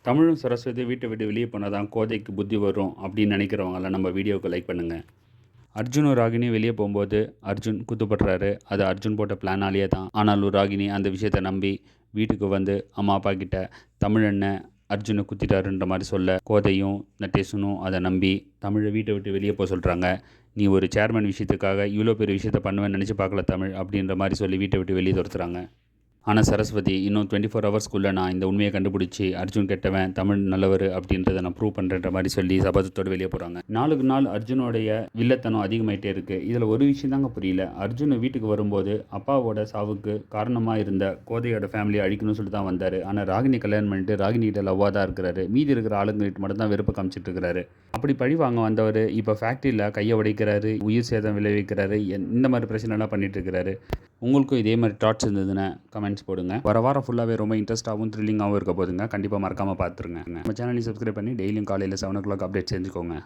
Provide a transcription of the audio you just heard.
தமிழும் சரஸ்வதி வீட்டை விட்டு வெளியே போனால் தான் கோதைக்கு புத்தி வரும் அப்படின்னு நினைக்கிறவங்களாம் நம்ம வீடியோவுக்கு லைக் பண்ணுங்கள். அர்ஜுனும் ராகினியும் வெளியே போகும்போது அர்ஜுன் குத்துப்படுறாரு. அது அர்ஜுன் போட்ட பிளானாலேயே தான். ஆனாலும் ராகினி அந்த விஷயத்தை நம்பி வீட்டுக்கு வந்து அம்மா அப்பா கிட்ட தமிழண்ணன் அர்ஜுனை குத்திட்டாருன்ற மாதிரி சொல்ல, கோதையும் நட்டேஷனும் அதை நம்பி தமிழை வீட்டை விட்டு வெளியே போக சொல்கிறாங்க. நீ ஒரு சேர்மன் விஷயத்துக்காக இவ்வளோ பெரிய விஷயத்தை பண்ணுவேன்னு நினச்சி பார்க்கல தமிழ் அப்படின்ற மாதிரி சொல்லி வீட்டை விட்டு வெளியே துரத்துறாங்க. ஆனால் சரஸ்வதி இன்னும் 24 ஹவர்ஸ்க்குள்ளே நான் இந்த உண்மையை கண்டுபிடிச்சி அர்ஜுன் கெட்டவன் தமிழ் நல்லவர் அப்படின்றத நான் ப்ரூவ் பண்ணுறன்ற மாதிரி சொல்லி சபதத்தோடு வெளியே போகிறாங்க. நாளுக்கு நாள் அர்ஜுனோடைய வில்லத்தனம் அதிகமாகிட்டே இருக்குது. இதில் ஒரு விஷயம் தாங்க புரியல. அர்ஜுன் வீட்டுக்கு வரும்போது அப்பாவோட சாவுக்கு காரணமாக இருந்த கோதையோட ஃபேமிலியை அழிக்கணும்னு சொல்லிட்டு தான் வந்தார். ஆனால் ராகினி கல்யாணம் பண்ணிட்டு ராகினிகிட்ட லவ்வாக தான் இருக்கிறாரு. மீதி இருக்கிற ஆளுங்கிட்ட மட்டும் தான் வெறுப்பை காமிச்சிட்டு இருக்கிறாரு. அப்படி பழி வாங்க வந்தவர் இப்போ ஃபேக்ட்ரியில் கையை உடைக்கிறாரு, உயிர் சேதம் விளைவிக்கிறாரு, இந்த மாதிரி பிரச்சனைலாம் பண்ணிட்டு இருக்கிறாரு. உங்களுக்கும் இதே மாதிரி தாட்ஸ் இருந்ததுன்னா கமெண்ட்ஸ் போடுங்க. வர வாரம் ஃபுல்லாகவே ரொம்ப இன்ட்ரெஸ்ட்டாகவும் த்ரில்லிங்காகவும் இருக்க போதுங்க. கண்டிப்பாக மறக்காமல் பார்த்துருங்க. நம்ம சேனலையும் சப்ஸ்கிரைப் பண்ணி டெய்லியும் காலையில் 7 o'clock அப்டேட் செஞ்சுக்கோங்க.